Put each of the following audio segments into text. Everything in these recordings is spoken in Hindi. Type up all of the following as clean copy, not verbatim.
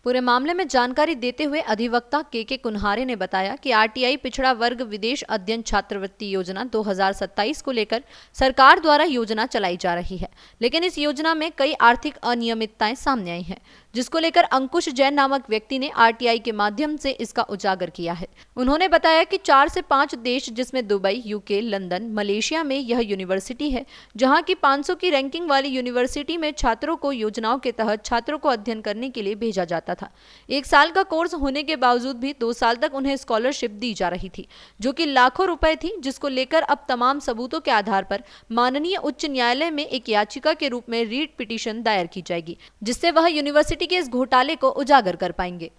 पूरे मामले में जानकारी देते हुए अधिवक्ता के कुन्हारे ने बताया कि आरटीआई पिछड़ा वर्ग विदेश अध्ययन छात्रवृत्ति योजना 2027 को लेकर सरकार द्वारा योजना चलाई जा रही है, लेकिन इस योजना में कई आर्थिक अनियमितताएं सामने आई हैं, जिसको लेकर अंकुश जैन नामक व्यक्ति ने आरटीआई के माध्यम से इसका उजागर किया है। उन्होंने बताया कि 4 से 5 देश जिसमें दुबई, यूके, लंदन, मलेशिया में यह यूनिवर्सिटी है, जहां की 500 की रैंकिंग वाली यूनिवर्सिटी में छात्रों को योजनाओं के तहत छात्रों को अध्ययन करने के लिए भेजा जाता था। 1 साल का कोर्स होने के बावजूद भी 2 साल तक उन्हें स्कॉलरशिप दी जा रही थी, जो कि लाखों रुपए थी, जिसको लेकर अब तमाम सबूतों के आधार पर माननीय उच्च न्यायालय में एक याचिका के रूप में रीट पिटीशन दायर की जाएगी, जिससे वह यूनिवर्सिटी के इस घोटाले को उजागर कर पाएंगे।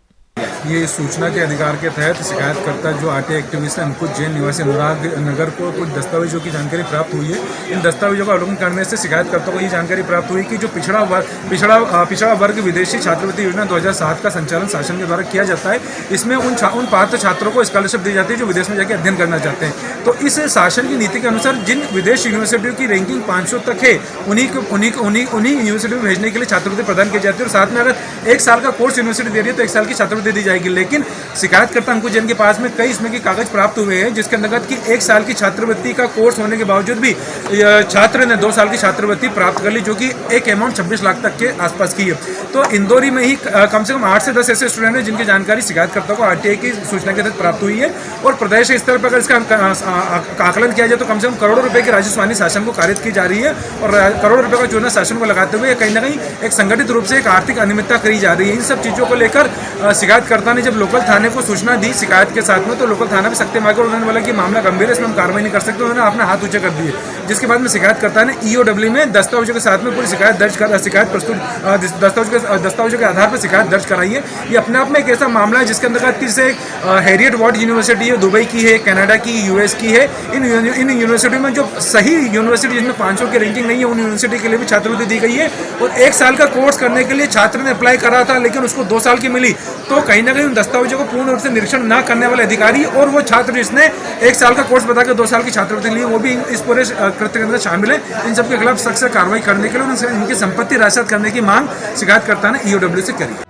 ये सूचना के अधिकार के तहत शिकायतकर्ता जो आरटीआई एक्टिविस्ट है अंकुश जैन निवासी अनुराग नगर को कुछ दस्तावेजों की जानकारी प्राप्त हुई है। इन दस्तावेजों का अवलोकन करने से शिकायतकर्ता को ये जानकारी प्राप्त हुई कि जो पिछड़ा वर्ग विदेशी छात्रवृत्ति योजना 2007 का संचालन शासन के द्वारा किया जाता है, इसमें उन पात्र छात्रों को स्कॉलरशिप दी जाती है जो विदेश में जाकर अध्ययन करना चाहते हैं। तो इस शासन की नीति के अनुसार जिन विदेश यूनिवर्सिटियों की रैंकिंग 500 तक है, उन्हीं यूनिवर्सिटी में भेजने के लिए छात्रवृत्ति प्रदान की जाती है। और साथ में अगर 1 साल का कोर्स यूनिवर्सिटी दे रही है तो 1 साल की छात्रवृत्ति दी जाएगी। लेकिन शिकायतकर्ता अंकुश जैन के पास में कई इसमें के कागज प्राप्त हुए हैं, जिसके अंतर्गत कि 1 साल की छात्रवृत्ति का कोर्स होने के बावजूद भी छात्र ने 2 साल की छात्रवृत्ति प्राप्त कर ली, जो कि एक अमाउंट 26 लाख तक के आसपास की है। तो इंदौरी में ही कम से कम 8 से 10 ऐसे स्टूडेंट हैं जिनकी जानकारी शिकायतकर्ता को आरटीआई की सूचना के तहत प्राप्त हुई है। और प्रदेश स्तर पर अगर इसका आकलन किया जाए तो कम से कम करोड़ों रुपए की राजस्व हानि शासन को कारित की जा रही है। और करोड़ों रुपए का चूना शासन को लगाते हुए कहीं ना कहीं एक संगठित रूप से एक आर्थिक अनियमितता करी जा रही है। इन सब चीज़ों को लेकर शिकायतकर्ता ने जब लोकल थाने को सूचना दी शिकायत के साथ में, तो लोकल थाना भी सख्ती मांगी और उन्होंने बोला कि मामला गंभीर है, इसमें हम कार्रवाई नहीं कर सकते। उन्होंने अपने हाथ ऊंचे कर दिए, जिसके बाद में शिकायतकर्ता ने ईओडब्ल्यू में दस्तावेजों के साथ में पूरी शिकायत दस्तावेजों के आधार पर शिकायत दर्ज कराई है। ये अपने आप में एक ऐसा मामला है जिसके अंतर्गत जैसे हैरियट वार्ड यूनिवर्सिटी है, दुबई की है, कनाडा की, यूएस की है। इन यूनिवर्सिटी में जो सही यूनिवर्सिटी जिसमें 500 की रैंकिंग नहीं है, उन यूनिवर्सिटी के लिए भी छात्रवृत्ति दी गई है। और 1 साल का कोर्स करने के लिए छात्र ने अप्लाई करा था, लेकिन उसको 2 साल की मिली। तो कहीं ना कहीं उन दस्तावेजों को पूर्ण रूप से निरीक्षण न करने वाले अधिकारी और वो छात्र जिसने 1 साल का कोर्स बताकर 2 साल की छात्रवृत्ति ली, वो भी इस पूरे कृत्य के अंदर शामिल है। इन सबके खिलाफ सख्त कार्रवाई करने के लिए इनकी संपत्ति राशत करने की मांग शिकायतकर्ता ने ईओडब्ल्यू से करी।